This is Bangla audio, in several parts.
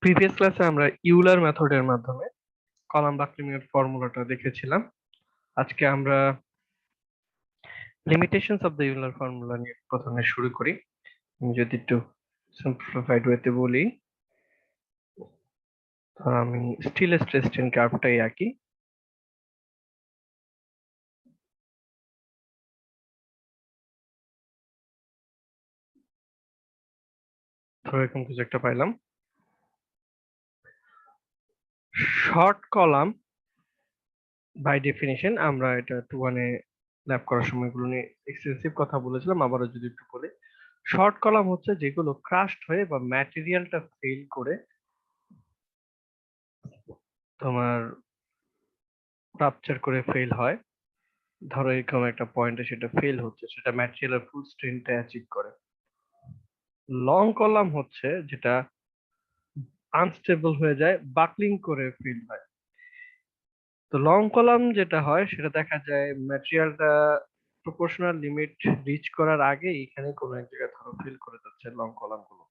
প্রিভিয়াস ক্লাসে আমরা ইউলার মেথডের মাধ্যমে কলাম বাক্লিংয়ের ফর্মুলাটা দেখেছিলাম। আজকে আমরা limitations of the Euler formula নিয়ে প্রথমে শুরু করি। আমি যদি একটু সিম্পলিফাইড ওয়েতে বলি, আমি স্টিল স্ট্রেস স্ট্রেন কার্ভটাই আঁকি। ধরো এরকম কিছু একটা পাইলাম। শর্ট কলাম বাই ডেফিনিশন, আমরা এটা টু ওয়ানে ল্যাব করার সময়গুলো নিয়ে এক্সটেন্সিভ কথা বলেছিলাম। আবারও যদি একটু বলি, শর্ট কলাম হচ্ছে যেগুলো ক্রাশড হয়ে বা ম্যাটেরিয়ালটা ফেল করে তোমার রাপচার করে ফেল হয়। ধরো এরকম একটা পয়েন্টে সেটা ফেল হচ্ছে, সেটা ম্যাটেরিয়ালের ফুল স্ট্রেনটা অ্যাচিভ করে। লং কলাম হচ্ছে যেটা আনস্টেবল হয়ে যায়, বাকলিং করে ফেল হয়। তো লং কলাম যেটা হয় সেটা দেখা যায় ম্যাটেরিয়ালটা প্রপোর্শনাল লিমিট রিচ করার আগে এখানে কোনো এক জায়গায় ধরো ফেল করে যাচ্ছে। লং কলাম গুলো,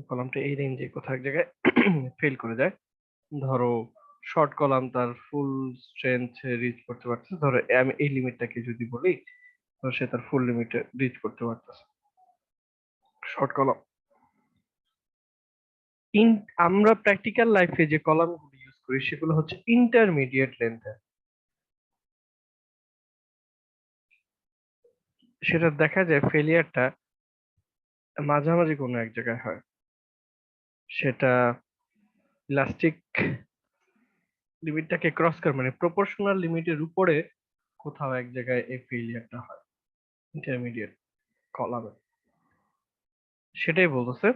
কলামটা এই রেঞ্জে কোথাও এক জায়গায় ফেল করে যায়। ধরো শর্ট কলাম তার ফুল স্ট্রেংথ রিচ করতে পারছে, ধরো আমি এই লিমিটটাকে যদি বলি, তো সে তার ফুল লিমিটে রিচ করতে পারতেছে শর্ট কলাম। আমরা প্র্যাকটিক্যাল লাইফে যে কলামগুলো ইউজ করি সেগুলো হচ্ছে ইন্টারমিডিয়েট লেন্থের। সেটা দেখা যায় ফেলিয়ারটা মাঝামাঝি কোনো এক জায়গায় হয়। সেটা ইলাস্টিক লিমিটটাকে ক্রস করে, মানে প্রপোর্শনাল লিমিটের উপরে কোথাও এক জায়গায় এই ফেলিয়ারটা হয় ইন্টারমিডিয়েট কলামে। সেটাই বলতেছে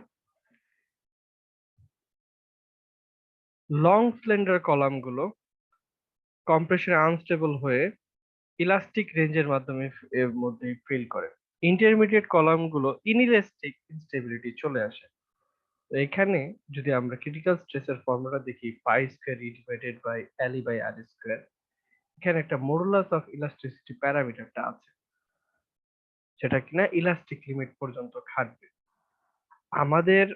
লং স্লেন্ডার কলামগুলো কম্প্রেশনে আনস্টেবল হয়ে ইলাস্টিক রেঞ্জের মাধ্যমে এর মধ্যে ফিল করে। ইন্টারমিডিয়েট কলামগুলো ইনইলাস্টিক ইনস্টেবিলিটি চলে আসে। তো এখানে যদি আমরা ক্রিটিক্যাল স্ট্রেসের ফর্মুলা দেখি, pi square E divided by L E by R square, এখানে একটা মডুলাস অফ ইলাস্টিসিটি প্যারামিটারটা আছে, সেটা কিনা ইলাস্টিক লিমিট পর্যন্ত খাটবে। আমাদের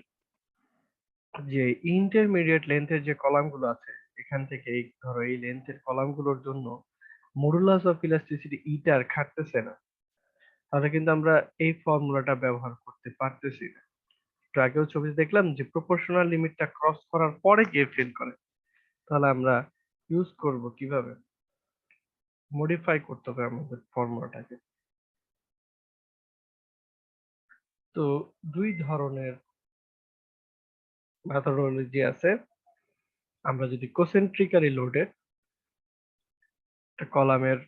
যে ইন্টারমিডিয়েট লেন্থের যে কলামগুলো আছে, এখান থেকে এই ধরো এই লেন্থের কলামগুলোর জন্য মডুলাস অফ ইলাস্টিসিটি ইটার খাটতেছে না, তাহলে কিন্তু আমরা এই ফর্মুলাটা ব্যবহার করতে পারতেছি না। একটু আগেও ছবি দেখলাম যে প্রপোর্শনাল লিমিটটা ক্রস করার পরে গিয়ে ফেল করে। তাহলে আমরা ইউজ করব কিভাবে, মডিফাই করতে হবে আমাদের ফর্মুলাটাকে। তো দুই ধরনের মেথডোলজি আছে। আমরা যদি কোসেন্ট্রিক্যালি লোডেড একটা কলামের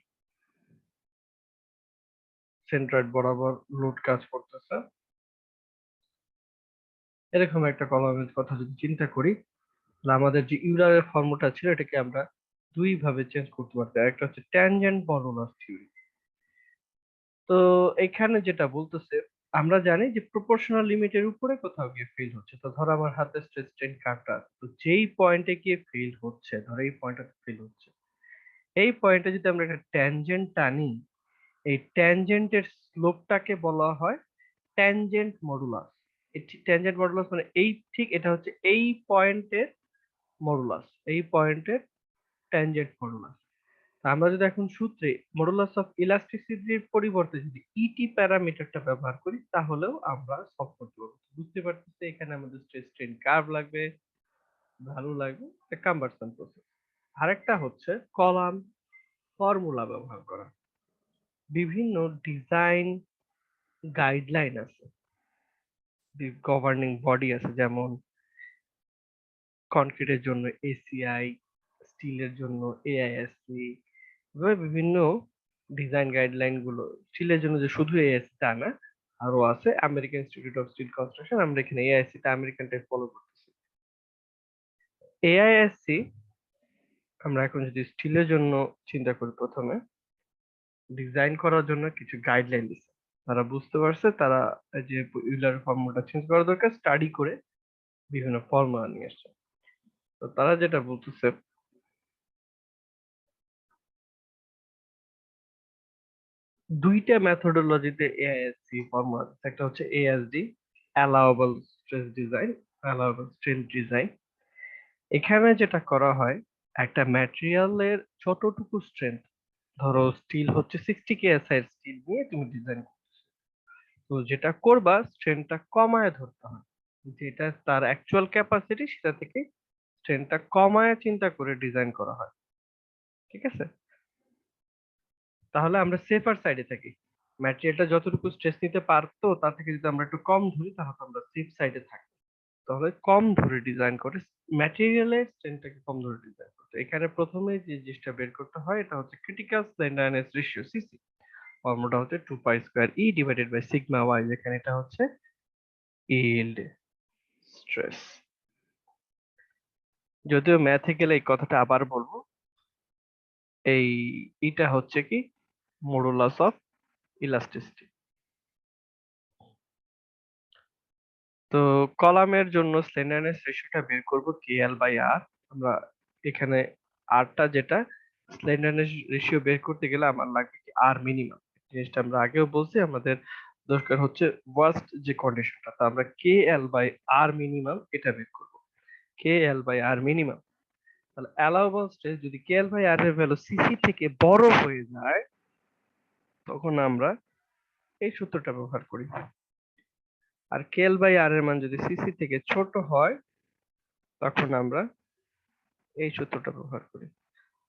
সেন্ট্রয়েড বরাবর লোড কাজ করতেছে, এরকম একটা কলামের কথা যদি চিন্তা করি, তাহলে আমাদের যে ইউলারের ফর্মুলা ছিল এটাকে আমরা দুই ভাবে চেঞ্জ করতে পারতাম। একটা হচ্ছে ট্যানজেন্ট মডুলাস থিওরি। তো এখানে যেটা বলতেছে, আমরা জানি যে প্রপোর্শনাল লিমিটের উপরে কোথাও গিয়ে ফেল হচ্ছে। তো ধরো আমার হাতে স্ট্রেস স্ট্রেন কার্ভটা, তো যেই পয়েন্টে গিয়ে ফেল হচ্ছে, ধরো এই পয়েন্টটাতে ফেল হচ্ছে, এই পয়েন্টে যদি আমরা একটা ট্যানজেন্ট টানি, এই ট্যানজেন্টের স্লোপটাকে বলা হয় ট্যানজেন্ট মডুলাস। এই ট্যানজেন্ট মডুলাস মানে এই ঠিক এটা হচ্ছে এই পয়েন্টের মডুলাস, এই পয়েন্টের ট্যানজেন্ট মডুলাস। আমরা যদি এখন সূত্রে মডুলাস অফ ইলাস্টিসিটির পরিবর্তে যদি ইটি প্যারামিটারটা ব্যবহার করি, তাহলেও আমরা সলভ করতে পারবো। বুঝতে পারতেছি এখানে আমাদের স্ট্রেস স্ট্রেন কার্ভ লাগবে, ভালো লাগবে, একটা কনভার্সন প্রসেস। আরেকটা হচ্ছে কলাম ফর্মুলা ব্যবহার করা। বিভিন্ন ডিজাইন গাইডলাইন আছে, গভর্নিং বডি আছে, যেমন কনক্রিটের জন্য এসিআই, স্টিলের জন্য এআইএসসি, এভাবে বিভিন্ন ডিজাইন গাইডলাইন গুলো। স্টিলের জন্য যে শুধু এআইএসসি তা না, আরো আছে American Institute of Steel Construction. আমরা এখানে এআইএসসি টা আমেরিকান টাইপ ফলো করতেছি। এআইএসসি আমরা এখন যদি স্টিলের জন্য চিন্তা করি, প্রথমে ডিজাইন করার জন্য কিছু গাইডলাইন দিচ্ছে। তারা বুঝতে পারছে তারা এই যে ইউলার ফর্মুলাটা চেঞ্জ করা দরকার, স্টাডি করে বিভিন্ন ফর্মুলা নিয়ে আসছে। তো তারা যেটা বলতেছে, দুইটা মেথোডোলজিতে এআইএসসি ফর্মুলা, একটা হচ্ছে ASD, allowable stress design, allowable strength design। এখানে যেটা করা হয়, একটা ম্যাটেরিয়ালের যতটুকু স্ট্রেংথ, ধরো স্টিল হচ্ছে 60 কেএসআই এর স্টিল নিয়ে তুমি ডিজাইন, তো যেটা করবা স্ট্রেংথটা কমায় ধরতে হয়, যেটা তার অ্যাকচুয়াল ক্যাপাসিটি সেটা থেকে স্ট্রেংথটা কমায় চিন্তা করে ডিজাইন করা হয়। ঠিক আছে, তাহলে আমরা সেফার সাইডে থাকি। ম্যাটেরিয়ালটা যতটুকু স্ট্রেস নিতে পারতো তার থেকে যদি আমরা একটু কম ধরি তাহলে আমরা সেফ সাইডে থাকি। তাহলে কম ধরে ডিজাইন করে, ম্যাটেরিয়ালের স্ট্রেংথটাকে কম ধরে ডিজাইন করতে। এখানে প্রথমে যে জিনিসটা বের করতে হয় এটা হচ্ছে critical slenderness ratio, CC. Formula হচ্ছে 2 pi square E divided by sigma Y, যেখানে এটা হচ্ছে ইল্ড স্ট্রেস। যদিও ম্যাথে গেলে এই কথাটা আবার বলবো, এই এটা হচ্ছে কি মডুলাস অফ ইলাস্টিসিটি। তো কলামের জন্য স্লেন্ডারনেস রেশিওটা বের করব কে এল বাই আর। আমরা এখানে আরটা যেটা, স্লেন্ডারনেস রেশিও বের করতে গেলে আমার লাগবে কি আর মিনিমাম। জিনিসটা আমরা আগেও বলছি, আমাদের দরকার হচ্ছে ওয়ার্স্ট যে কন্ডিশনটা, তো আমরা কে এল বাই আর মিনিমাম এটা বের করব। কে এল বাই আর মিনিমাম, তাহলে অ্যালাউবল স্ট্রেস যদি কে এল বাই আর এর ভ্যালু সিসি থেকে বড় হয়ে যায় তখন আমরা এই সূত্রটা ব্যবহার করি। আর কে এল বাই আর এর মান যদি সিসি থেকে ছোট হয় তখন আমরা এই সূত্রটা ব্যবহার করি।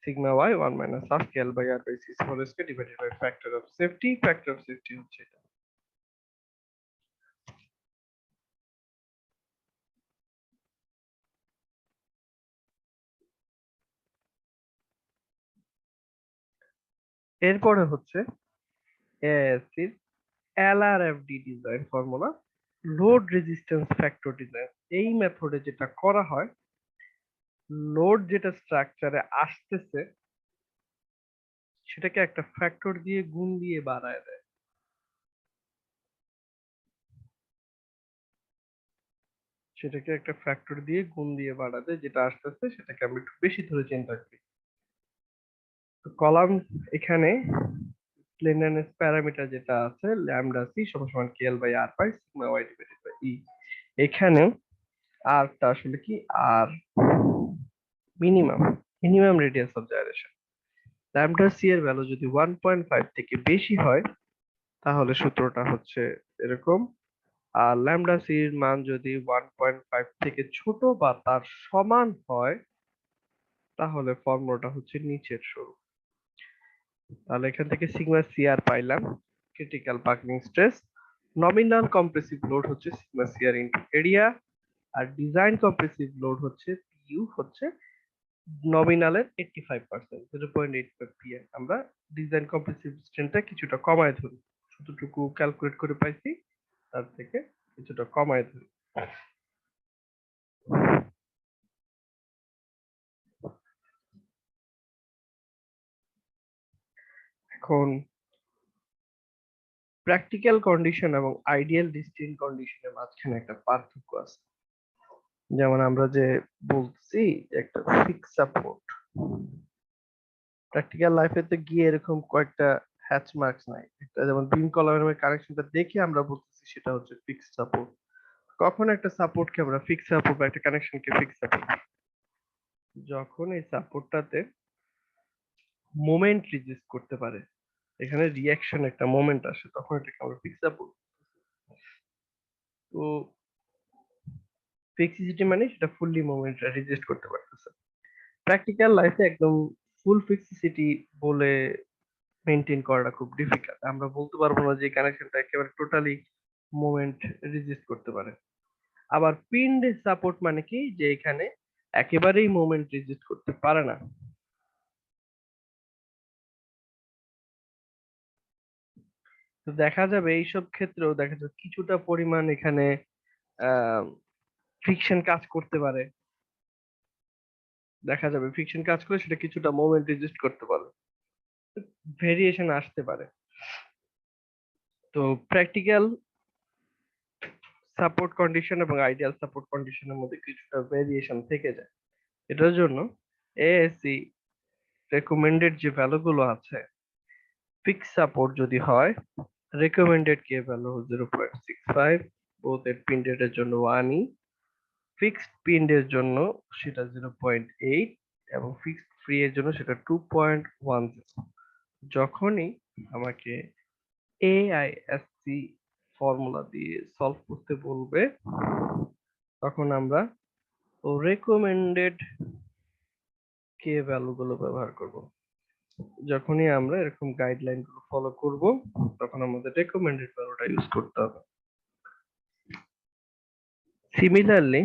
Sigma Y 1 minus half K L by R by CC whole square divided by factor of safety. Factor of safety হচ্ছে এটা। এরপরে হচ্ছে এএসসির LRFD design formula, load resistance factor design. এই মেথডে যেটা করা হয়, লোড যেটা স্ট্রাকচারে আসতেছে সেটাকে একটা ফ্যাক্টর দিয়ে গুণ দিয়ে বাড়ায় দেয়। সেটাকে একটা ফ্যাক্টর দিয়ে গুণ দিয়ে বাড়ায় দেয়, যেটা আসতেছে সেটাকে আমরা একটু বেশি ধরে চিন্তা করি। তো কলাম এখানে স্লেন্ডারনেস প্যারামিটার যেটা আছে ল্যামডা সি সমান সমান K L by R by sigma Y divided by E. এখানে আরটা আসলে কি, R minimum, minimum radius of gyration. Lambda C এর ভ্যালু যদি 1.5 থেকে বেশি হয় তাহলে সূত্রটা হচ্ছে এরকম, আর ল্যামডা সি এর মান যদি 1.5 থেকে ছোট বা তার সমান হয় তাহলে ফর্মুলাটা হচ্ছে নিচের স্বরূপ। তাহলে এখান থেকে সিগমা সি আর পাইলাম critical buckling stress, nominal compressive load হচ্ছে সিগমা সি আর ইনটু এরিয়া, আর ডিজাইন কম্প্রেসিভ লোড হচ্ছে পিইউ হচ্ছে নমিনালের 85%, 0.85 পিএ। আমরা ডিজাইন কম্প্রেসিভ স্ট্রেনটা কিছুটা কমায় ধরি, যতটুকু ক্যালকুলেট করে পাইছি তার থেকে কিছুটা কমায় ধরি। এখন প্র্যাকটিক্যাল কন্ডিশন এবং আইডিয়াল ডিস্টিং কন্ডিশনের মাঝখানে একটা পার্থক্য আছে। যেমন আমরা যে বলছি যে একটা ফিক্স সাপোর্ট, প্র্যাকটিক্যাল লাইফে তো গিয়ে এরকম কয়েকটা হ্যাচ মার্কস নাই, একটা যেমন বিম কলামের কানেকশনটা দেখে আমরা বলতেছি সেটা হচ্ছে ফিক্স সাপোর্ট। কখন একটা সাপোর্টকে আমরা ফিক্স সাপোর্ট বা একটা কানেকশনকে ফিক্স সাপোর্ট, যখন এই সাপোর্টটাতে মোমেন্ট রেজিস্ট করতে পারে, এখানে রিঅ্যাকশন একটা মোমেন্ট আসে, তখন এটাকে আমরা ফিক্স সাপোর্ট। তো ফিক্সিসিটি মানে সেটা ফুললি মোমেন্ট রেজিস্ট করতে পারতেছে। প্র্যাকটিক্যাল লাইফে একদম ফুল ফিক্সিসিটি বলে মেনটেন করাটা খুব ডিফিকাল্ট। আমরা বলতে পারবো না যে কানেকশনটা একেবারে টোটালি মোমেন্ট রেজিস্ট করতে পারে। আবার পিন্ড সাপোর্ট মানে কি, যে এখানে একেবারেই মোমেন্ট রেজিস্ট করতে পারে না। তো দেখা যাবে এইসব ক্ষেত্রেও দেখা যাবে কিছুটা পরিমাণ এখানে ফ্রিকশন কাজ করতে পারে, দেখা যাবে ফ্রিকশন কাজ করে সেটা কিছুটা মোমেন্ট রেজিস্ট করতে পারে, ভেরিয়েশন আসতে পারে। তো প্র্যাকটিক্যাল সাপোর্ট কন্ডিশন এবং আইডিয়াল সাপোর্ট কন্ডিশনের মধ্যে কিছুটা ভেরিয়েশন থেকে যায়। এটার জন্য এএসসি রেকমেন্ডেড যে ভ্যালুগুলো আছে, ফিক্স সাপোর্ট যদি হয় রেকমেন্ডেড কে ভ্যালু 0.65, বোথ এর পিন রেটের জন্য 1 ই, ফিক্সড পিন এর জন্য সেটা 0.8 এবং ফিক্সড ফ্রি এর জন্য সেটা 2.10। যখনই আমাকে AISC ফর্মুলা দিয়ে সলভ করতে বলবে তখন আমরা রেকমেন্ডেড কে ভ্যালু গুলো ব্যবহার করব। যখনই আমরা এরকম গাইডলাইন গুলো ফলো করব তখন আমাদের রেকমেন্ডেড ভ্যালুটা ইউজ করতে হবে। সিমিলারলি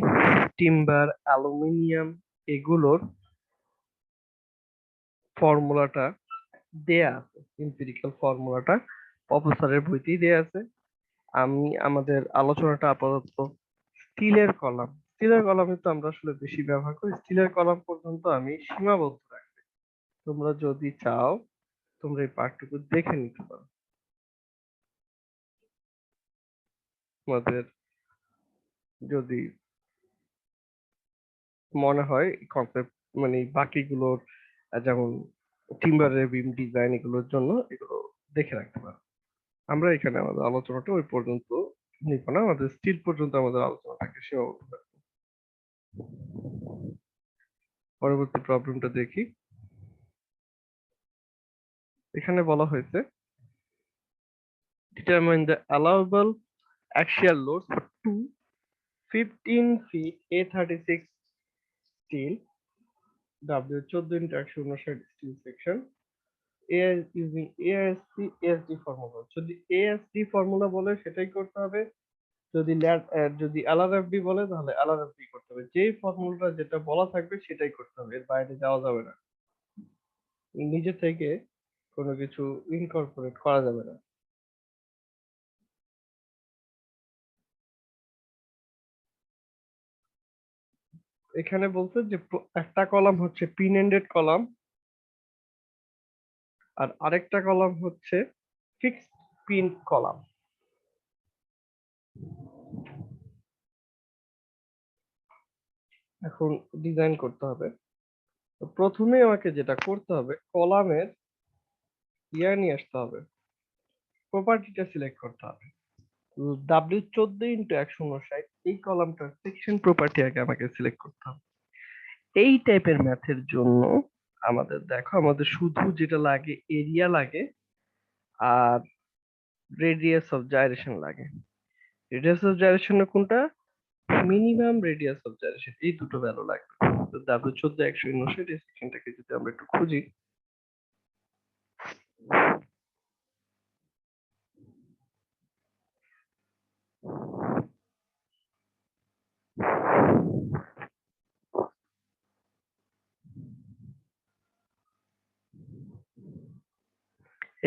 টিম্বার, অ্যালুমিনিয়াম এগুলোর ফর্মুলাটা দেয়া আছে, এমপিরিক্যাল ফর্মুলাটা প্রফেসরের বইতেই দেয়া আছে। আমি আমাদের আলোচনাটা আপাতত স্টিলের কলামে তো আমরা আসলে বেশি ব্যবহার করি, স্টিলের কলাম পর্যন্ত আমি সীমাবদ্ধ রাখবো। তোমরা যদি চাও তোমরা এই পার্টটুকু দেখে নিতে পারো। তোমাদের যদি মনে হয় কনসেপ্ট মানে বাকিগুলোর যেমন টিম্বারের বিম ডিজাইন এগুলোর জন্য এগুলো দেখে রাখতে পারো। আমরা এখানে আমাদের আলোচনাটা ওই পর্যন্ত নিব না, আমাদের স্টিল পর্যন্ত আমাদের আলোচনাটাকে সীমাবদ্ধ রাখবো। পরবর্তী প্রবলেমটা দেখি। এখানে বলা হয়েছে determine the allowable axial loads for two 15 feet A36 steel W14 into 159 steel section AI using ASC ASD formula। যদি ASD ফর্মুলা বলে সেটাই করতে হবে, যদি LRFD বলে তাহলে LRFD করতে হবে। যেই ফর্মুলাটা যেটা বলা থাকবে সেটাই করতে হবে, এর বাইরে যাওয়া যাবে না, নিজে থেকে কোনো কিছু ইনকর্পোরেট করা যাবে না। এখানে বলছে যে একটা কলাম হচ্ছে পিন এন্ডেড কলাম আর আরেকটা কলাম হচ্ছে ফিক্সড পিন কলাম। এখন ডিজাইন করতে হবে। তো প্রথমে আমাকে যেটা করতে হবে কলামের নিয়ে আসতে হবে, প্রপার্টিটা সিলেক্ট করতে হবে। W14 into 159 এই কলামটার সেকশন প্রপার্টি আগে আমাকে সিলেক্ট করতে হবে। এই টাইপের ম্যাথের জন্য আমাদের দেখো আমাদের শুধু যেটা লাগে এরিয়া লাগে আর রেডিয়াস অফ জাইরেশন লাগে। রেডিয়াস অফ জাইরেশন কোনটা? মিনিমাম রেডিয়াস অফ জাইরেশন, এই দুটো ভ্যালু লাগবে। তো W14 159 এই সেকশনটাকে যদি আমরা একটু খুঁজি,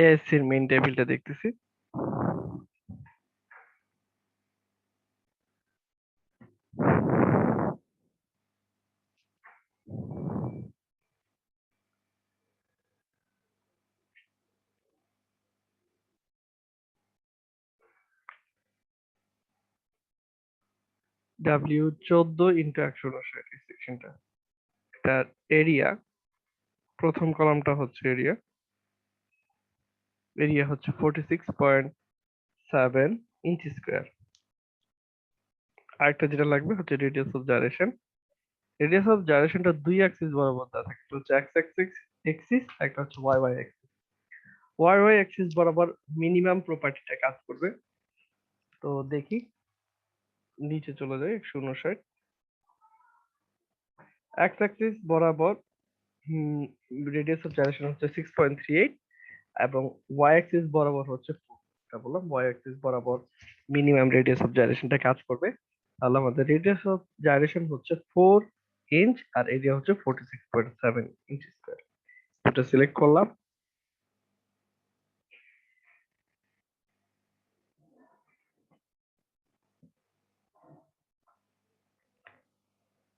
এএসসি এর মেইন টেবিলটা দেখতেছি। W14 into 159 এই সেকশনটা, তার এরিয়া, প্রথম কলামটা হচ্ছে এরিয়া, এরিয়া হচ্ছে 46.7 ইঞ্চি স্কোয়ার। আরেকটা যেটা লাগবে হচ্ছে radius of gyration. Radius of জাইরেশনটা দুই অ্যাক্সিস বরাবর দেওয়া থাকে, একটা হচ্ছে এক্স অ্যাক্সিস, একটা হচ্ছে Y Y axis. Y Y axis বরাবর মিনিমাম প্রপার্টিটা কাজ করবে। তো দেখি, নিচে চলে যাই 159। এক্স অ্যাক্সিস বরাবর রেডিয়াস অফ জাইরেশন হচ্ছে 6.38 এবং ওয়াই অ্যাক্সিস বরাবর হচ্ছে 4। এটা বললাম ওয়াই অ্যাক্সিস বরাবর মিনিমাম রেডিয়াস অফ জাইরেশনটা কাজ করবে। তাহলে আমাদের রেডিয়াস অফ জাইরেশন হচ্ছে 4 ইঞ্চ আর এরিয়া হচ্ছে 46.7 ইঞ্চ স্কয়ার। এটা সিলেক্ট করলাম।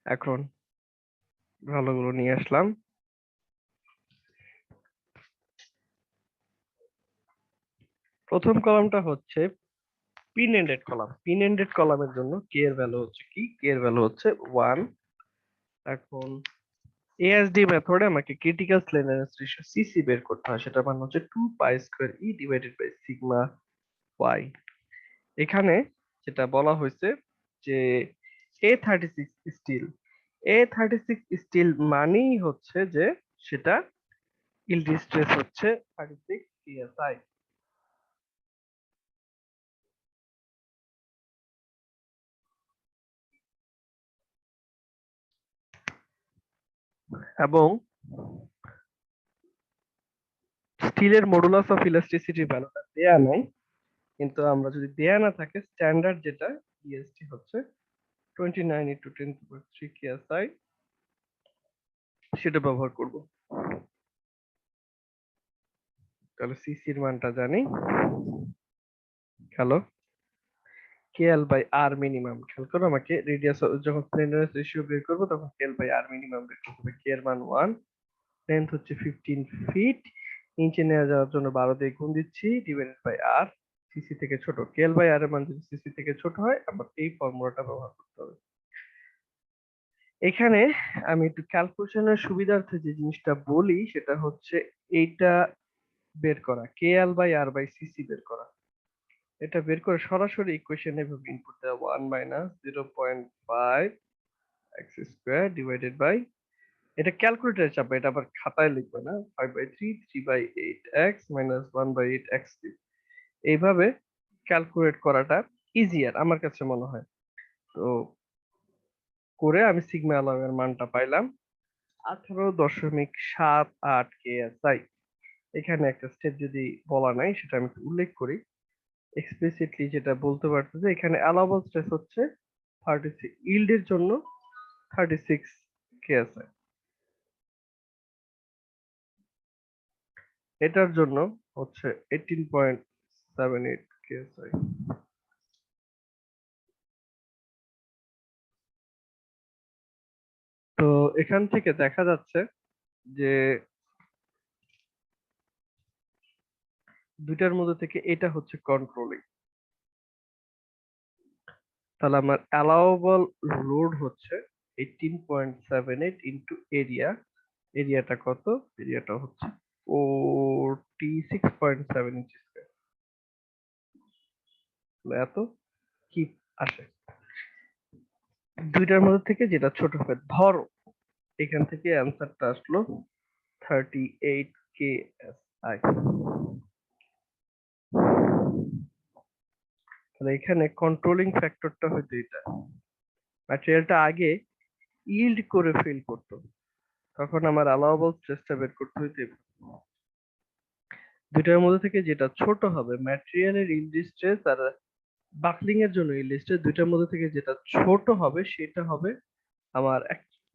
এখন ভালোগুলো নিয়ে আসলাম। প্রথম কলামটা হচ্ছে pin ended column. Pin ended কলামের জন্য কে এর ভ্যালু হচ্ছে কি? কে এর ভ্যালু হচ্ছে 1। এখন এএসডি মেথডে আমাকে ক্রিটিক্যাল স্লেন্ডারনেস রেশিও সিসি বের করতে হয়, সেটার মান হচ্ছে 2 pi square E divided by sigma Y. এখানে যেটা বলা হয়েছে যে A36 স্টিল। A36 স্টিল মানেই হচ্ছে যে সেটা ইল্ড স্ট্রেস হচ্ছে 36 psi। এবং স্টিলের মডুলাস অফ ইলাস্টিসিটি ভ্যালুটা দেয়া নাই, কিন্তু আমরা যদি দেয়া না থাকে স্ট্যান্ডার্ড যেটা ইএসটি হচ্ছে 29 ইন্টু 10⁻³ কেএসআই, সেটা ব্যবহার করব। তাহলে সিসির মানটা জানি, hello, KL by R minimum. খেয়াল করো, আমাকে রেডিয়াস যখন স্লেন্ডারনেস রেশিও বের করবো তখন কেএল বাই আর মিনিমাম বের করতে হবে। কে এর মান 1, লেন্থ হচ্ছে 15 ফিট, ইঞ্চে নেওয়া যাওয়ার জন্য 12 দিয়ে গুণ দিচ্ছি, ডিভাইডেড বাই আর, সিসি থেকে ছোট। কেএল বাই আর এর মান যদি সিসি থেকে ছোট হয় আমার এই ফর্মুলাটা ব্যবহার করতে হবে। এখানে আমি একটু ক্যালকুলেশনের সুবিধার্থে যে জিনিসটা বলি সেটা হচ্ছে এইটা বের করা, KL by R by CC বের করা। এটা বের করে সরাসরি ইকুয়েশনে এভাবে ইনপুট দেওয়া, 1 minus 0.5 X square divided by, এটা ক্যালকুলেটরে চাপবে, এটা আবার খাতায় লিখবে না, 5/3 3/8 এক্স মাইনাস 1/8 এক্স। এইভাবে ক্যালকুলেট করাটা ইজিয়ার আমার কাছে মনে হয়। তো করে আমি সিগমা অ্যালং এর মানটা পাইলাম 18.78 কেএসআই। এখানে একটা স্টেপ যদি বলা নাই সেটা আমি একটু উল্লেখ করি, এক্সপ্লিসিটলি যেটা বলতে পারতেছে এখানে অ্যালাউবল স্ট্রেস হচ্ছে 36, ইল্ডের জন্য 36 কেএসআই, এটার জন্য হচ্ছে 18.78 কেএসআই। তো এখান থেকে দেখা যাচ্ছে যে দুইটার মধ্যে থেকে এটা হচ্ছে কন্ট্রোলিং। তাহলে আমার অ্যালাউবল লোড হচ্ছে 18.78 ইন্টু এরিয়া, এরিয়াটা কত, এরিয়াটা হচ্ছে 46.7 ইঞ্চি স্কয়ার। এত কি আসে, দুইটার মধ্যে থেকে যেটা ছোট হবে, ধরো এখান থেকে অ্যান্সারটা আসলো 38 কেএসআই। তাহলে এখানে কন্ট্রোলিং ফ্যাক্টরটা হয়তো এটা, ম্যাটেরিয়ালটা আগে ইল্ড করে ফেল করতো, তখন আমার অ্যালাউবল স্ট্রেসটা বের করতে হইতো। দুইটার মধ্যে থেকে যেটা ছোট হবে, ম্যাটেরিয়ালের ইল্ড স্ট্রেস আর বাকলিং এর জন্য ইল্ড স্ট্রেস, দুইটার মধ্যে থেকে যেটা ছোট হবে সেটা হবে আমার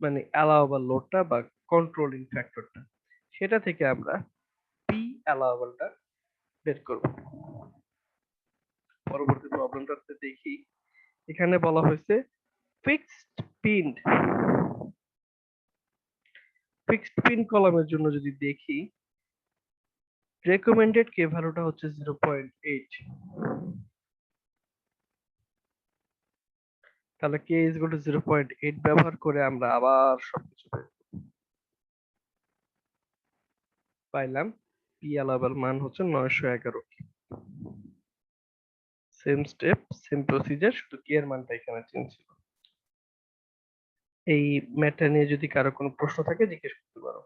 মানে অ্যালাউবল লোডটা বা কন্ট্রোলিং ফ্যাক্টরটা। সেটা থেকে আমরা পি অ্যালাউবলটা বের করব। পরবর্তী প্রবলেমটাতে দেখি, এখানে বলা হয়েছে ফিক্সড পিন, ফিক্সড পিন কলামের জন্য যদি দেখি রেকমেন্ডেড কে ভ্যালুটা হচ্ছে 0.8। তাহলে কে ইজ ইকুয়াল টু 0.8 ব্যবহার করে আমরা আবার সবকিছু পাইলাম। পি অ্যালাউবল মান হচ্ছে 911। সেম স্টেপ সেম প্রসিজার, শুধু কে এর মানটা এখানে চেঞ্জ ছিল। এই ম্যাথটা নিয়ে যদি কারো কোনো প্রশ্ন থাকে জিজ্ঞেস করতে পারো।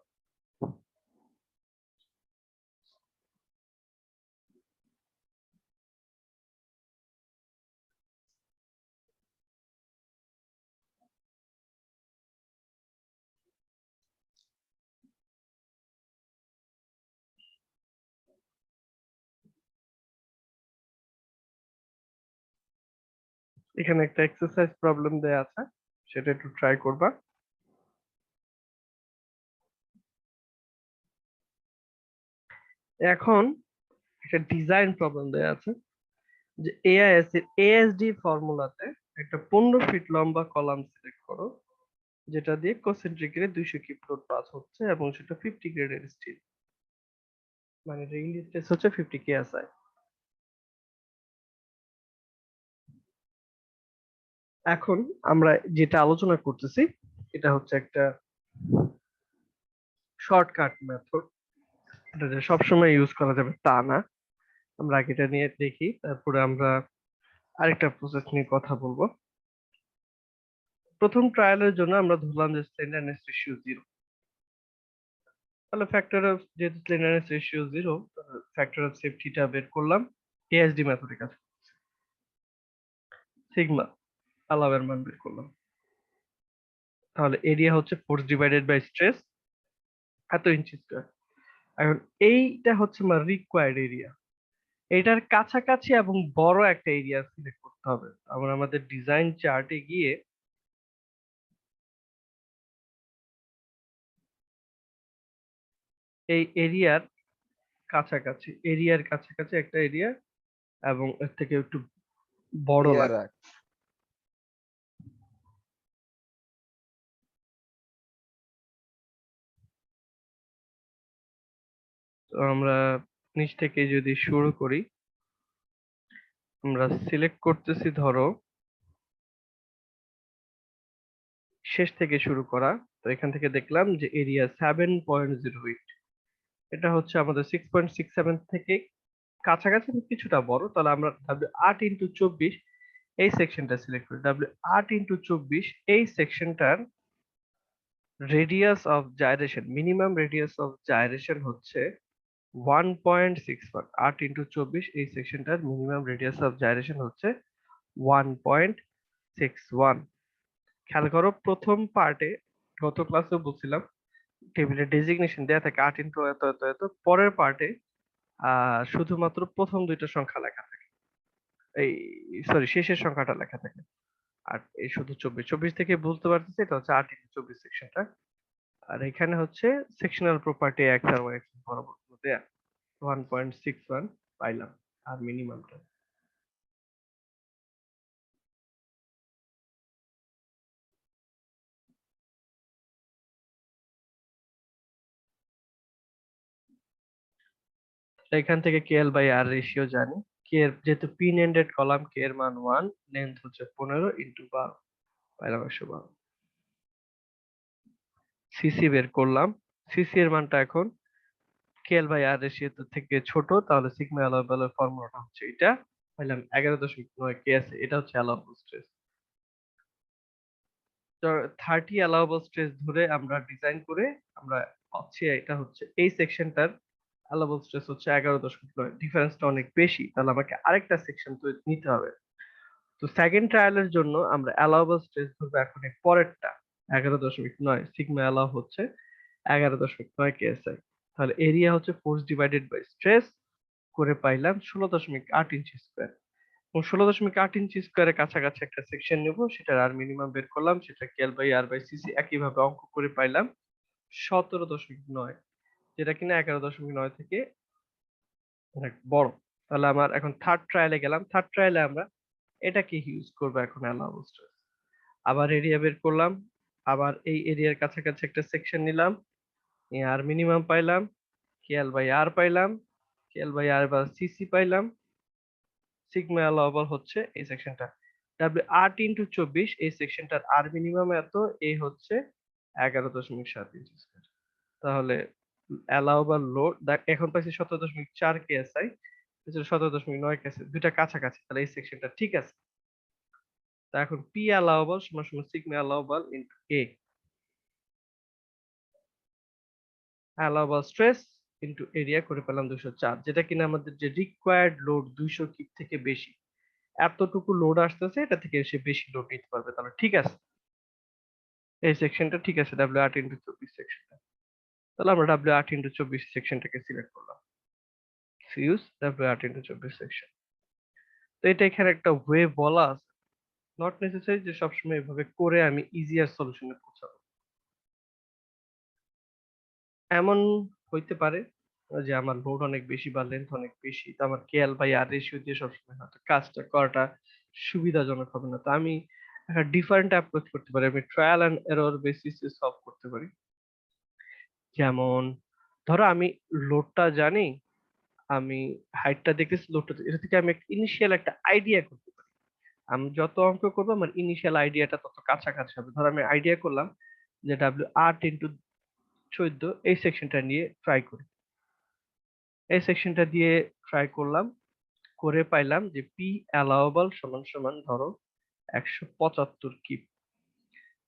এখানে একটা এক্সারসাইজ প্রবলেম দেয়া আছে, সেটা একটু ট্রাই করবা। এখন একটা ডিজাইন প্রবলেম দেয়া আছে যে এআইএস এর এএসডি ফর্মুলাতে একটা 15 ফিট লম্বা কলাম সিলেক্ট করো যেটা দিয়ে কনসেন্ট্রিক এর 200 কিপ লোড পাস হচ্ছে এবং সেটা 50 গ্রেডের স্টিল, মানে রেইন স্ট্রেস হচ্ছে 50 কেএসআই। এখন আমরা যেটা আলোচনা করতেছি এটা হচ্ছে একটা শর্টকাট মেথড, এটা যে সবসময় ইউজ করা যাবে তা না। আমরা আগে এটা নিয়ে দেখি, তারপরে আমরা আরেকটা প্রসেস নিয়ে কথা বলবো। প্রথম ট্রায়ালের জন্য আমরা ধরলাম যে স্লেন্ডারনেস রেশিও 0। তাহলে ফ্যাক্টর অফ যেহেতু স্লেন্ডারনেস রেশিও 0, ফ্যাক্টর অফ সেফটিটা বের করলাম। এএসডি মেথডে কাজ সিগমা আলাবের মান বের করলাম। তাহলে এরিয়া হচ্ছে ফোর্স ডিভাইডেড বাই স্ট্রেস, এত ইঞ্চি স্কয়ার। এখন এইটা হচ্ছে আমার রিকোয়ার্ড এরিয়া। এটার কাছাকাছি এবং বড় একটা এরিয়া সিলেক্ট করতে হবে। আমরা আমাদের ডিজাইন চার্টে গিয়ে এই এরিয়ার কাছাকাছি একটা এরিয়া এবং এর থেকে একটু বড় লাগে। তো আমরা নিচ থেকে যদি শুরু করি, আমরা সিলেক্ট করতেছি ধরো শেষ থেকে শুরু করা। তো এখান থেকে দেখলাম যে এরিয়া 7.08, এটা হচ্ছে আমাদের 6.67 থেকে কাছাকাছি কিছুটা বড়। তাহলে আমরা W8 × 24 এই সেকশনটা সিলেক্ট করি। W8 × 24 এই সেকশনটার radius of gyration, minimum radius of gyration হচ্ছে 1.61। 8 × 24 এই সেকশনটার মিনিমাম রেডিয়াস অফ জাইরেশন হচ্ছে 1.61। খেয়াল করো প্রথম পার্টে, গত ক্লাসে বলছিলাম টেবিলের ডেজিগনেশন দেয়া থাকে 8 × এত এত এত, পরের পার্টে শুধুমাত্র প্রথম দুইটা সংখ্যা লেখা থাকে, এই সরি শেষের সংখ্যাটা লেখা থাকে। আর এই শুধু 24 থেকে বুঝতে পারতেছি এটা হচ্ছে 8 × 24 সেকশনটা। আর এখানে হচ্ছে সেকশনাল প্রপার্টি এক্স আর ওয়াই এক্সিস বরাবর দেয়া 1.61 পাইলাম আর মিনিমামটা। এখান থেকে কেএল বাই আর রেশিও জানি। কে এর যেহেতু পিন এন্ডেড কলাম, কে এর মান 1, লেন্থ হচ্ছে 15 × 12, পাইলাম 112। সিসি বের করলাম। সিসি এর মানটা এখন কেএল বাই আর রেশিও থেকে ছোট, তাহলে সিগমা অ্যালাউবেল এর ফর্মুলাটা হচ্ছে এটা, পাইলাম 11.9 কেএসএ। এটা হচ্ছে অ্যালাউবল স্ট্রেস। তো 30 অ্যালাউবল স্ট্রেস ধরে আমরা ডিজাইন করে আমরা পাচ্ছি এটা হচ্ছে এই সেকশনটার অ্যালাউবল স্ট্রেস হচ্ছে 11.9। ডিফারেন্সটা অনেক বেশি, তাহলে আমাকে আরেকটা সেকশন তো নিতে হবে। তো সেকেন্ড ট্রায়ালের জন্য আমরা অ্যালাউবল স্ট্রেস ধরবো এখন এর পরেরটা 11.9। সিগমা অ্যালাউ হচ্ছে 11.9 কেএসআই। তাহলে এরিয়া হচ্ছে ফোর্স ডিভাইডেড বাই স্ট্রেস করে পাইলাম 16.8 ইঞ্চি স্কোয়ার। এবং 16.8 ইঞ্চি স্কোয়ারের কাছাকাছি একটা সেকশন নেব, সেটার আর মিনিমাম বের করলাম, সেটা KL by R by CC একইভাবে অঙ্ক করে পাইলাম 17.9, যেটা কিনা 11.9 থেকে অনেক বড়। তাহলে আমার এখন থার্ড ট্রায়ালে গেলাম। থার্ড ট্রায়ালে আমরা এটাকে ইউজ করবো এখন অ্যালাউ স্ট্রেস। আবার এরিয়া বের করলাম, আবার এই এরিয়ার কাছাকাছি একটা সেকশন নিলাম, আর মিনিমাম পাইলাম, কেএল বাই আর পাইলাম, কেএল বাই আর বা সিসি পাইলাম। সিগমা অ্যালাউবল হচ্ছে এই সেকশনটা W8 × 24, এই সেকশনটার আর মিনিমাম এত, এই হচ্ছে 11.7 ইঞ্চি স্কয়ার। তাহলে অ্যালাউবল লোড এখন পাইছি 17.4 কেএসআই, 17.9 কেএসআই, দুইটা কাছাকাছি, তাহলে এই সেকশনটা ঠিক আছে। তা এখন পি অ্যালাউবল সমান সমান sigma allowable into a, allowable stress into area করে পেলাম 204, যেটা কিনা আমাদের যে রিকোয়ার্ড লোড 200 কিপ থেকে বেশি। এতটুকু লোড আসতেছে, এটা থেকে সে বেশি লোড নিতে পারবে, তাহলে ঠিক আছে এই সেকশনটা ঠিক আছে, W8 × 24 সেকশনটা। তাহলে আমরা W8 × 24 সেকশনটাকে সিলেক্ট করলাম, ইউজ W8 × 24 সেকশন। তো এটা এখানে একটা ওয়ে বলা আছে, নট নেসেসারি যে সবসময় এভাবে করে আমি ইজিয়ার সলিউশনে পৌঁছাবো। এমন হইতে পারে যে আমার লোড অনেক বেশি বা লেন্থ অনেক বেশি, তো আমার কেএল বাই আর রেশিও দিয়ে সবসময় হয়তো কাজটা করাটা সুবিধাজনক হবে না। তো আমি একটা ডিফারেন্ট অ্যাপ্রোচ করতে পারি, আমি ট্রায়াল এন্ড এরর বেসিসে সলভ করতে পারি। যেমন ধরো আমি লোডটা জানি, আমি হাইটটা দেখতেছি, লোডটা এটা থেকে আমি ইনিশিয়াল একটা আইডিয়া করতে পারি। আমি যত অঙ্ক করবো আমার ইনিশিয়াল আইডিয়াটা তত কাছাকাছি হবে। ধরো আমি আইডিয়া করলাম যে W8 × 14 এই সেকশনটা নিয়ে ট্রাই করি। এই সেকশনটা দিয়ে ট্রাই করলাম, করে পাইলাম যে পি অ্যালাউবল সমান সমান ধরো 175 কিপ।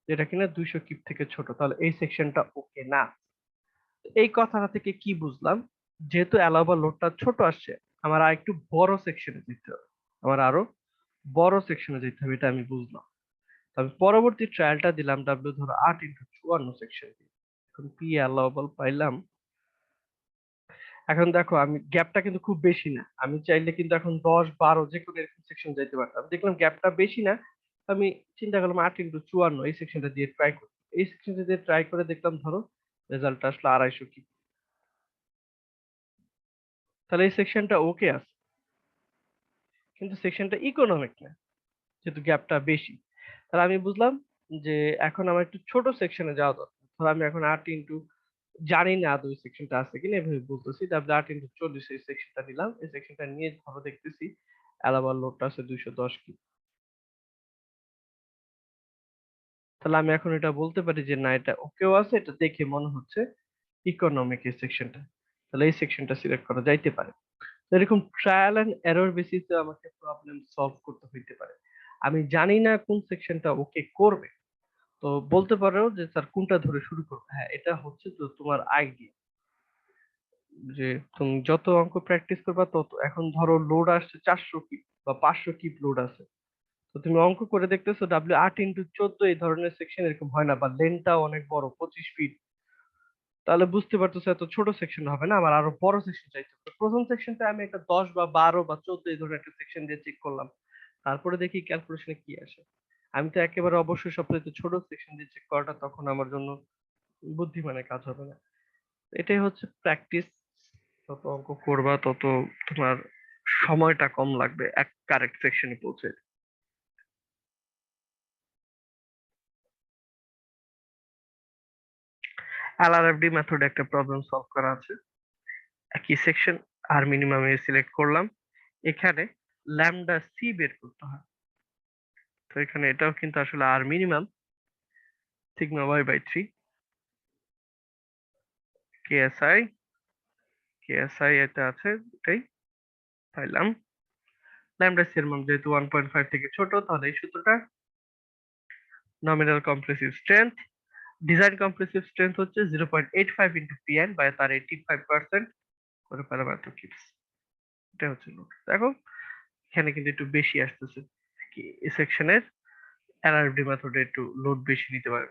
যেটা কিনা 200 কিপ থেকে ছোট, তাহলে এই সেকশনটা ওকে না। এই কথাটা থেকে কি বুঝলাম, যেহেতু অ্যালাউবল লোডটা ছোট আসছে, আমার আর একটু বড় সেকশনে যেতে হবে, আমার আরো বড় সেকশনে যেতে হবে, এটা আমি বুঝলাম। তবে পরবর্তী ট্রায়ালটা দিলাম ডাব্লিউ ধরো 8x54 সেকশন দিয়ে, এখন পি অ্যালাউবল পাইলাম। এখন দেখো আমি গ্যাপটা কিন্তু খুব বেশি না, আমি চাইলে কিন্তু এখন 10 12 যে কোনো এরকম সেকশন যাইতে পারতাম, দেখলাম গ্যাপটা বেশি না, আমি চিন্তা করলাম 8x54 এই সেকশনটা দিয়ে ট্রাই করি। এই সেকশনটা দিয়ে ট্রাই করে দেখলাম, ধরো রেজাল্ট আসলো 250 কি, তাহলে এই সেকশনটা ওকে আছে, কিন্তু সেকশনটা ইকোনমিক না, যেহেতু গ্যাপটা বেশি। তাহলে আমি বুঝলাম যে এখন আমার একটু ছোট সেকশনে যাওয়া দরকার। ধরো আমি এখন 8 জানি না আদৌ সেকশনটা আছে কিনা, এভাবে বলতেছি, তারপরে 8x40 এই সেকশনটা নিলাম, এই সেকশনটা নিয়ে ধরো দেখতেছি অ্যালাবার লোডটা আছে 210 কি, তাহলে আমি এখন এটা বলতে পারি যে না, এটা ওকেও আছে, এটা দেখে মনে হচ্ছে ইকোনমিক এই সেকশনটা, তাহলে এই সেকশনটা সিলেক্ট করা যাইতে পারে। তো এরকম ট্রায়াল এন্ড এরর বেসিসে আমাকে প্রবলেম সলভ করতে হইতে পারে। আমি জানি না কোন সেকশনটা ওকে করবে, তো বলতে পারো যে স্যার কোনটা ধরে শুরু করবে। হ্যাঁ, এটা হচ্ছে তো তোমার আইডিয়া, যে তুমি যত অঙ্ক প্র্যাকটিস করবা তত, এখন ধরো লোড আসছে 400 কিপ বা 500 কিপ লোড আছে, তো তুমি অঙ্ক করে দেখতেছো W8x14 এই ধরনের সেকশন এরকম হয় না, বা লেনটাও অনেক বড় 25 ফিট, তাহলে বুঝতে পারতেছো এত ছোট সেকশন হবে না, আমার আরো বড় সেকশন চাইতে হবে। প্রথম সেকশনটা আমি একটা 10 বা 12 বা 14 এই ধরনের একটা সেকশন দিয়ে চেক করলাম, তারপরে দেখি ক্যালকুলেশনে কি আসে। আমি তো একেবারে অবশ্যই সবচেয়ে ছোট সেকশন দিয়ে চেক করাটা তখন আমার জন্য বুদ্ধিমানের কাজ হবে না। এটাই হচ্ছে প্র্যাকটিস, যত অঙ্ক করবা তত তোমার সময়টা কম লাগবে এক কারেক্ট সেকশনে পৌঁছে। এলআরএফডি মেথডে একটা প্রবলেম সলভ করা আছে, একই section, R minimum A select করলাম, এখানে ল্যামডা সি বের করতে হয়। তো এখানে এটাও কিন্তু আসলে R minimum sigma Y by 3 KSI, KSI এটা আছে, এটাই পাইলাম। ল্যামডা সি এর মান যেহেতু 1.5 থেকে ছোট, তাহলে এই সূত্রটা nominal compressive strength, design compressive strength হচ্ছে 0.85 ইন্টু পিএন বাই তার 85% করে পেলাম এত কিপস। এটা হচ্ছে লোড। দেখো এখানে কিন্তু একটু বেশি আসতেছে, কি এই সেকশনের এলআরএফডি মেথডে একটু লোড বেশি নিতে পারে।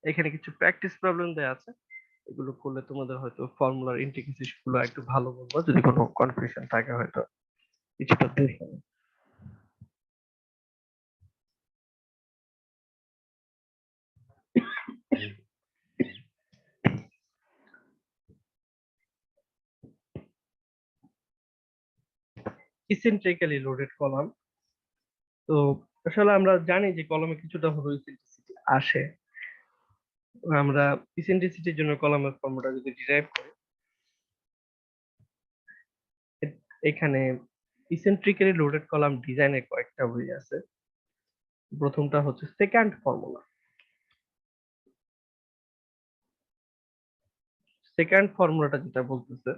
এখানে কিছু প্র্যাকটিস প্রবলেম দেয়া আছে, এগুলো করলে তোমাদের হয়তো ফর্মুলার ইন্টিগ্রেশন গুলো একটু ভালো বলবো, যদি কোনো কনফিউশন থাকে হয়তো কিছুটা দেখে। ইসেন্ট্রিক্যালি লোডেড কলাম, তো আসলে আমরা জানি যে কলমে কিছুটা হলো ইসেন্ট্রিসিটি আসে, আমরা ইসেন্ট্রিসিটির জন্য কলামের ফর্মুলা যদি ডিরাইভ করি, এখানে ইসেন্ট্রিক্যালি লোডেড কলাম ডিজাইনের কয়েকটা বই আছে। প্রথমটা হচ্ছে সেকেন্ড ফর্মুলা। সেকেন্ড ফর্মুলাটা যেটা বলতেছে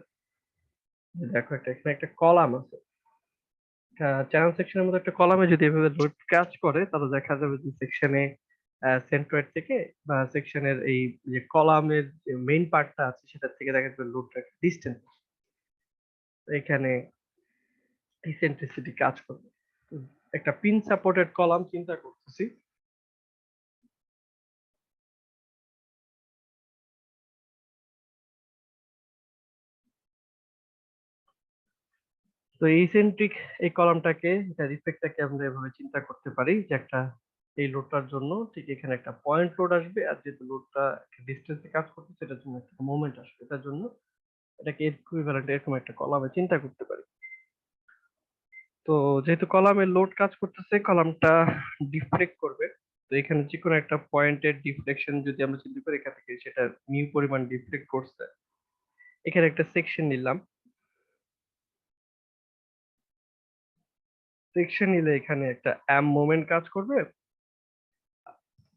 যে দেখো এখানে একটা কলাম আছে, চ্যানেল সেকশনের মধ্যে একটা কলামে যদি এভাবে লোড কাজ করে, তাহলে দেখা যাবে যে সেকশনে সেন্ট্রয়েড থেকে বা সেকশনের এই যে কলামের যে মেইন পার্টটা আছে সেটা থেকে দেখা যাবে লোডটা ডিস্টেন্স, এখানে ইসেন্ট্রিসিটি কাজ করবে। তো একটা পিন সাপোর্টেড কলাম চিন্তা করতেছি, তো ইসেন্ট্রিক এই কলামটাকে, এটা ইফেক্টটাকে আমরা এভাবে চিন্তা করতে পারি যে একটা এই লোডটার জন্য ঠিক এখানে একটা পয়েন্ট লোড আসবে, আর যেহেতু লোডটা ডিস্টেন্সে কাজ করতেছে এটার জন্য একটা মোমেন্ট আসবে, এটার জন্য এটাকে ইকুইভ্যালেন্ট এরকম একটা কলামে চিন্তা করতে পারি। তো যেহেতু কলামে লোড কাজ করতেছে, কলামটা ডিফ্লেক্ট করবে, তো এখানে যে কোনো একটা পয়েন্টের ডিফ্লেকশন যদি আমরা চিন্তা করি, এখান থেকে সেটা মিউ পরিমাণ ডিফ্লেক্ট করছে, এখানে একটা সেকশন নিলাম, সেকশন নিলে এখানে একটা এম মোমেন্ট কাজ করবে,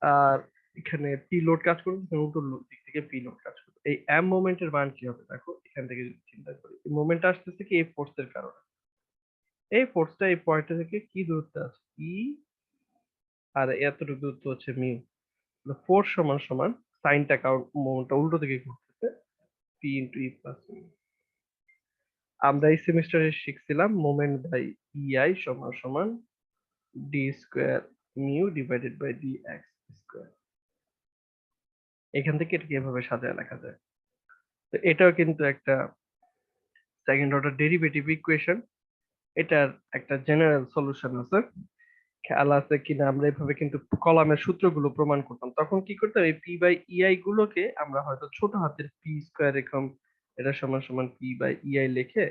আর এখানে পি লোড কাজ করবে, এখানে উল্টো দিক থেকে পি লোড কাজ করবে। এই এম মোমেন্টের মান কি হবে দেখো, এখান থেকে যদি চিন্তা করি, এই মোমেন্টটা আসতেছে কি এই ফোর্সের কারণে, এই ফোর্সটা এই পয়েন্ট থেকে কি দূরত্বে আছে, ই আর এতটুকু দূরত্ব হচ্ছে মিউ। ফোর্স সমান সমান সাইনটা কাউন্ট মোমেন্টটা উল্টো দিকে ঘুরতেছে, P into E plus mu. আমরা এই সেমিস্টারে শিখছিলাম মোমেন্ট বাই ইআই সমান সমান D square mu divided by D X square. এখান থেকে এটাকে এভাবে সাজায় লেখা যায়। তো এটাও কিন্তু একটা সেকেন্ড অর্ডার ডেরিভেটিভ ইকুয়েশন। এটার একটা জেনারেল সলিউশন আছে, খেয়াল আছে কিনা আমরা এভাবে কিন্তু কলামের সূত্রগুলো প্রমাণ করতাম। তখন কি করতাম, এই পি বাই ইআই গুলোকে আমরা হয়তো ছোট হাতের পি স্কোয়ার এরকম এটা সমান সমান পি বাই ইআই লিখে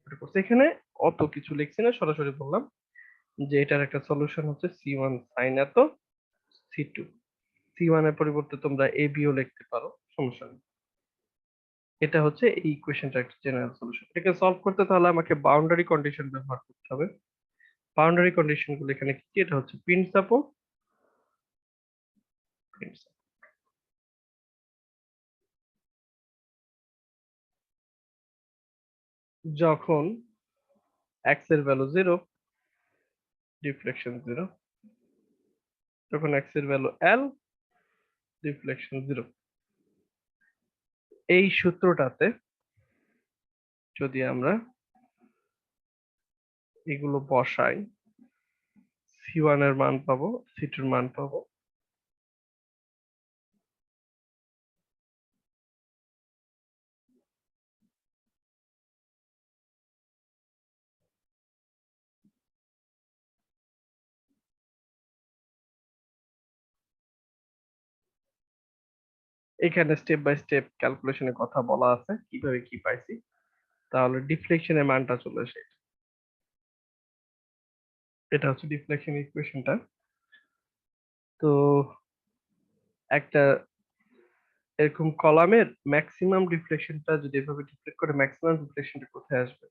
এটা করছি। এখানে অত কিছু লিখছি না, সরাসরি বললাম যে এটার একটা সলিউশন হচ্ছে সি ওয়ান সাইন এত সি টু। সি ওয়ান এর পরিবর্তে তোমরা এ বিও লিখতে পারো, সমস্যা নেই। এটা হচ্ছে এই ইকুয়েশনটা একটা জেনারেল সলিউশন। এটাকে সলভ করতে তাহলে আমাকে বাউন্ডারি কন্ডিশন ব্যবহার করতে হবে। বাউন্ডারি কন্ডিশন গুলো এখানে কি কি? এটা হচ্ছে প্রিন্সিপাল, যখন x এর ভ্যালু 0, ডিফ্লেকশন 0, যখন x এর ভ্যালু l, ডিফ্লেকশন 0। এই সূত্রটাতে যদি আমরা এগুলো বসাই, c1 এর মান পাবো, c2 এর মান পাবো। এখানে স্টেপ বাই স্টেপ ক্যালকুলেশনের কথা বলা আছে কিভাবে কি পাইছি। তাহলে ডিফ্লেকশনের মানটা চলে আসে, এটা হচ্ছে ডিফ্লেকশন ইকুয়েশনটা। তো একটা এরকম কলামের ম্যাক্সিমাম ডিফ্লেকশনটা যদি এভাবে ডিফ্লেক্ট করে, ম্যাক্সিমাম ডিফ্লেকশনটা কোথায় আসবে?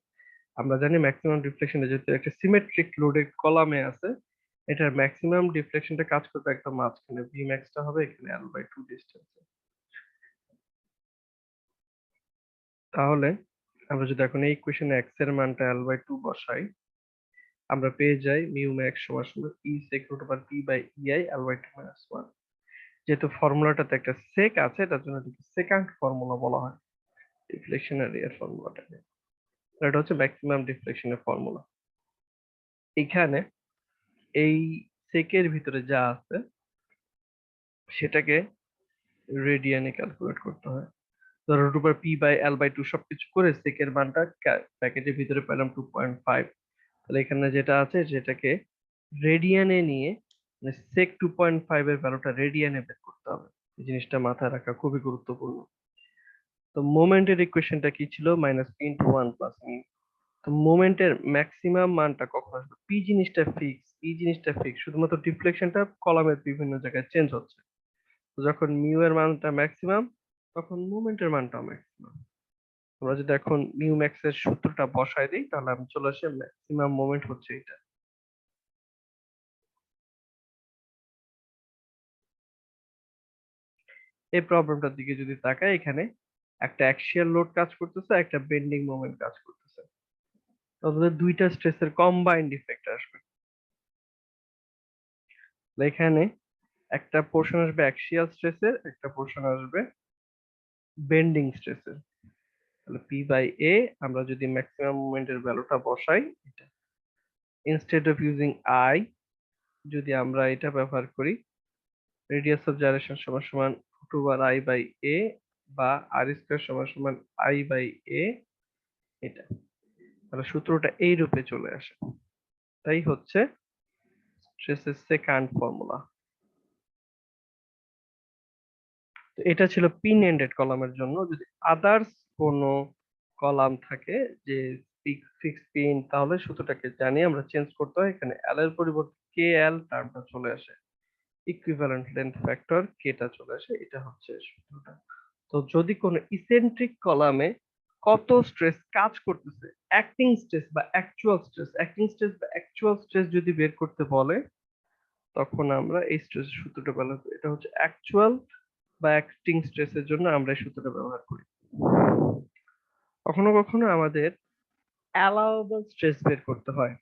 আমরা জানি ম্যাক্সিমাম ডিফ্লেকশনটা যেহেতু একটা সিমেট্রিক লোডেড কলামে আছে, এটার ম্যাক্সিমাম ডিফ্লেকশনটা কাজ করবে একদম মাঝখানে, ভি ম্যাক্সটা হবে এখানে এল বাই টু ডিস্টেন্সে। তাহলে আমরা যদি এখন এই ইকুয়েশনে এক্স এর মানটা এল বাই টু বসাই, আমরা পেয়ে যাই মিউ ম্যাক্স সমান সমান E sec root over P by EI L by two minus one. যেহেতু ফর্মুলাটাতে একটা সেক আছে, এটার জন্য এটাকে সেকান্ড ফর্মুলা বলা হয় ডিফ্লেকশনের এর ফর্মুলাটাকে। এটা হচ্ছে ম্যাক্সিমাম ডিফ্লেকশনের ফর্মুলা। এখানে এই সেকের ভিতরে যা আছে সেটাকে রেডিয়ানে ক্যালকুলেট করতে হয়। ধরো root over P by L by two সবকিছু করে সেকের মানটা প্যাকেটের ভিতরে পেলাম 2.5। তাহলে এখানে যেটা আছে সেটাকে রেডিয়ানে নিয়ে সেক 2.5 এর ভ্যালুটা রেডিয়ানে বের করতে হবে। এই জিনিসটা মাথায় রাখা খুবই গুরুত্বপূর্ণ। তো মোমেন্টের ইকুয়েশনটা কি ছিল? Minus P into one plus mu. তো মোমেন্টের ম্যাক্সিমাম মানটা কখন আসবে? পি জিনিসটা ফিক্স, ই জিনিসটা ফিক্স, শুধুমাত্র ডিফ্লেকশনটা কলামের বিভিন্ন জায়গায় চেঞ্জ হচ্ছে। তো যখন মিউ এর মানটা ম্যাক্সিমাম, তখন মোমেন্টের মানটাও ম্যাক্সিমাম। আমরা যদি এখন মিউ ম্যাক্স এর সূত্রটা বসায় দিই, তাহলে আমি চলে আসে ম্যাক্সিমাম মোমেন্ট হচ্ছে এটা। এই প্রবলেমটার দিকে যদি তাকাই, এখানে একটা অ্যাক্সিয়াল লোড কাজ করতেছে, একটা বেন্ডিং মোমেন্ট কাজ করতেছে। তাহলে দুইটা স্ট্রেসের কম্বাইন্ড ইফেক্ট আসবে। এখানে একটা পোর্শন আসবে অ্যাক্সিয়াল স্ট্রেসের, একটা পোর্শন আসবে বেন্ডিং স্ট্রেসের। তাহলে পি বাই এ আমরা যদি ম্যাক্সিমাম মোমেন্টের ভ্যালুটা বসাই, এটা ইনস্টেড অফ ইউজিং আই, যদি আমরা এটা ব্যবহার করি, রেডিয়াস অফ জাইরেশন সমান সমান রুট ওভার আই বাই এ, বা আর স্কয়ার সমান সমান আই বাই এ, এটা। তাহলে সূত্রটা এই রূপে চলে আসে। তাই হচ্ছে স্ট্রেসের সেকান্ড ফর্মুলা। তো এটা ছিল পিন এন্ডেড কলামের জন্য। যদি আদার্স কোনো কলাম থাকে যে ফিক্স পিন, তাহলে সূত্রটাকে জানি আমরা চেঞ্জ করতে হয়। এখানে এল এর পরিবর্তে কে এল টার্মটা চলে আসে, ইকুইভ্যালেন্ট লেন্থ ফ্যাক্টর কেটা চলে আসে, এটা হচ্ছে সূত্রটা। তো যদি কোনো ইসেন্ট্রিক কলামে কত স্ট্রেস কাজ করতেছে, অ্যাক্টিং স্ট্রেস বা অ্যাকচুয়াল স্ট্রেস, অ্যাক্টিং স্ট্রেস বা অ্যাকচুয়াল স্ট্রেস যদি বের করতে বলে, তখন আমরা এই স্ট্রেসের সূত্রটা ব্যবহার করি। এটা হচ্ছে অ্যাকচুয়াল বা অ্যাক্টিং স্ট্রেসের জন্য আমরা এই সূত্রটা ব্যবহার করি। কখনো কখনো আমাদের অ্যালাউয়েবল স্ট্রেস বের করতে হয়।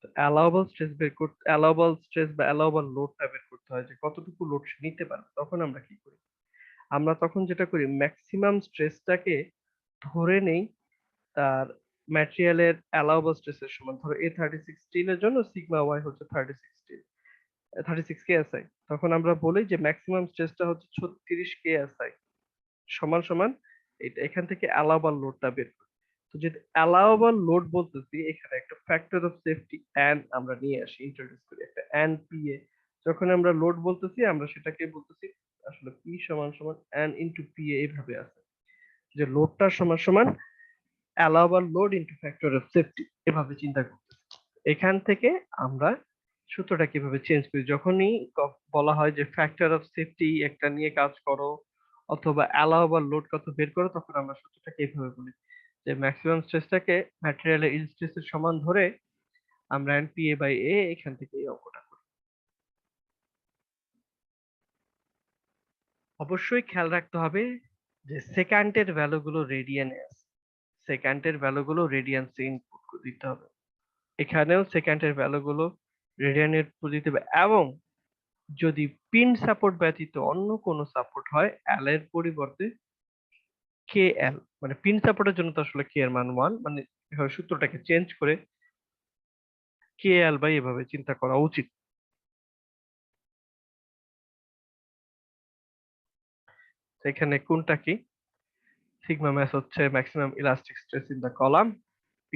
তো অ্যালাউবল স্ট্রেস বের করতে, অ্যালাউবল স্ট্রেস বা অ্যালাউবল লোডটা বের করতে হয় যে কতটুকু লোড সে নিতে পারবে। তখন আমরা কি করি? আমরা তখন যেটা করি, ম্যাক্সিমাম স্ট্রেসটাকে ধরে নেই তার ম্যাটেরিয়ালের অ্যালাউবল স্ট্রেসের সমান। ধরো A36 স্টিলের জন্য সিগমা ওয়াই হচ্ছে 36 কেএসআই। তখন আমরা বলি যে ম্যাক্সিমাম স্ট্রেসটা হচ্ছে 36 কেএসআই সমান সমান এটা। এখান থেকে অ্যালাউবল লোডটা বের করি। তো যদি অ্যালাউবল লোড বলতেছি, এখানে একটা ফ্যাক্টর অফ সেফটি এন আমরা নিয়ে আসি, ইন্ট্রোডিউস করি একটা এন পিএ। যখন আমরা লোড বলতেছি আমরা সেটাকে বলতেছি আসলে পি সমান সমান এন ইন্টু পিএ, এইভাবে আছে যে লোডটা সমান সমান allowable load into factor of safety, এভাবে চিন্তা করতেছি। এখান থেকে আমরা সূত্রটা কিভাবে চেঞ্জ করি, যখনই বলা হয় যে ফ্যাক্টর অফ সেফটি একটা নিয়ে কাজ করো অথবা অ্যালাউবল লোড কত বের করো, তখন আমরা সূত্রটাকে এইভাবে বলি যে ম্যাক্সিমাম স্ট্রেসটাকে ম্যাটেরিয়ালের ইল্ড স্ট্রেসের সমান ধরে আমরা এনপিএ বাই এ এখান থেকে এই অঙ্কটা করি। অবশ্যই খেয়াল রাখতে হবে যে সেকেন্ডের ভ্যালুগুলো রেডিয়ানে আছে, সেকেন্ডের ভ্যালুগুলো রেডিয়ান্সে ইনপুট দিতে হবে। এখানেও সেকেন্ডের ভ্যালুগুলো রেডিয়ানে ইনপুট দিতে হবে, এবং যদি পিন সাপোর্ট ব্যতীত অন্য কোনো সাপোর্ট হয় এল এর পরিবর্তে কে এল, মানে পিন সাপোর্টের জন্য তো আসলে কে এর মান 1, মানে এভাবে সূত্রটাকে চেঞ্জ করে কে এল বাই এভাবে চিন্তা করা উচিত। এখানে কোনটা কি, সিগমা ম্যাক্স হচ্ছে maximum elastic stress in the column,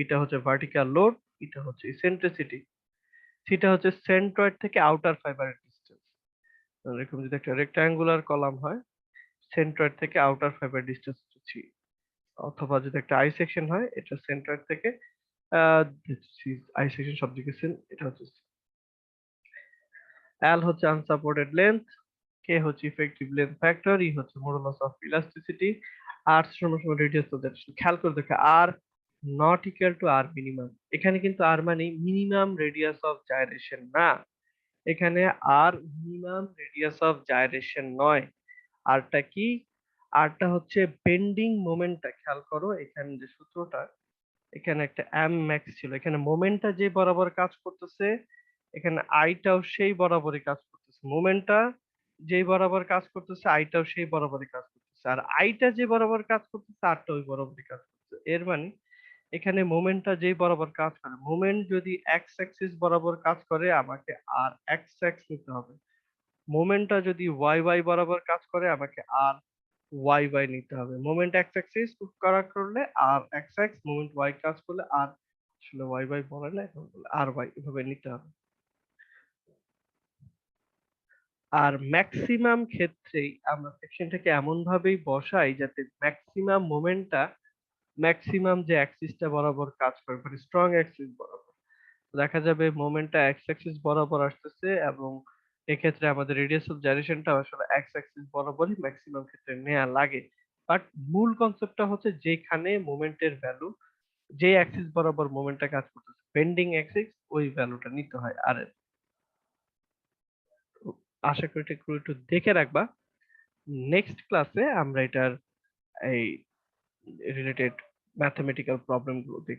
এটা হচ্ছে ভার্টিক্যাল লোড, এটা হচ্ছে ইসেন্ট্রিসিটি, থিটা হচ্ছে সেন্ট্রয়েড থেকে আউটার ফাইবারের ডিসটেন্স। এরকম যদি একটা রেক্টাঙ্গুলার কলাম হয়, সেন্ট্রয়েড থেকে আউটার ফাইবার ডিসটেন্স হচ্ছে 3, অথবা যদি একটা আই সেকশন হয়, এটা সেন্ট্রয়েড থেকে আই সেকশন সব দিকে এটা হচ্ছে এল হচ্ছে আনসাপোর্টেড লেন্থ, কে হচ্ছে ইফেক্টিভ লেন্থ ফ্যাক্টর, ই হচ্ছে মডুলাস অফ ইলাস্টিসিটি, আর সমান সমান রেডিয়াস অফ দ্যাট। খেয়াল করে দেখো R not equal to R minimum, এখানে কিন্তু আর মানে মিনিমাম রেডিয়াস অফ জাইরেশন না, এখানে আর মিনিমাম রেডিয়াস অফ জাইরেশন নয়। আরটা কি, আরটা হচ্ছে বেন্ডিং মোমেন্টটা। খেয়াল করো এখানে যে সূত্রটা, এখানে একটা এম ম্যাক্স ছিল, এখানে মোমেন্টটা যে বরাবর কাজ করতেছে, এখানে আইটাও সেই বরাবরই কাজ করতেছে। মোমেন্টটা যেই বরাবর কাজ করতেছে, আইটাও সেই বরাবরই কাজ করতেছে, আর আইটা যে বরাবর কাজ করতেছে, আরটা ওই বরাবরই কাজ করতেছে। এর মানে এখানে মোমেন্টটা যেই বরাবর কাজ করে, মোমেন্ট যদি এক্স অ্যাক্সিস বরাবর কাজ করে আমাকে আর এক্স এক্স নিতে হবে, মোমেন্টটা যদি ওয়াই ওয়াই বরাবর কাজ করে আমাকে আর ওয়াই ওয়াই নিতে হবে। মোমেন্ট এক্স অ্যাক্সিস করা করলে আর এক্স এক্স, মোমেন্ট ওয়াই কাজ করলে আর আসলে ওয়াই ওয়াই বলে না, এখন বলে আর ওয়াই, এভাবে নিতে হবে। আর ম্যাক্সিমাম ক্ষেত্রেই আমরা সেকশনটাকে এমন ভাবেই বসাই যাতে ম্যাক্সিমাম মোমেন্টটা ম্যাক্সিমাম যে অ্যাক্সিসটা বরাবর কাজ করে, মানে স্ট্রং অ্যাক্সিস বরাবর। দেখা যাবে মোমেন্টটা এক্স অ্যাক্সিস বরাবর আসতেছে, এবং এক্ষেত্রে আমাদের রেডিয়াস অফ জাইরেশনটা আসলে এক্স অ্যাক্সিস বরাবরই ম্যাক্সিমাম ক্ষেত্রে নেওয়া লাগে। বাট মূল কনসেপ্টটা হচ্ছে যেখানে মোমেন্টের ভ্যালু যে অ্যাক্সিস বরাবর মোমেন্টটা কাজ করতেছে, বেন্ডিং অ্যাক্সিস, ওই ভ্যালুটা নিতে হয় আর এর। আশা করি এটা একটু দেখে রাখবা, নেক্সট ক্লাসে আমরা এটার এই রিলেটেড ম্যাথমেটিক্যাল প্রবলেম গুলো দেখব।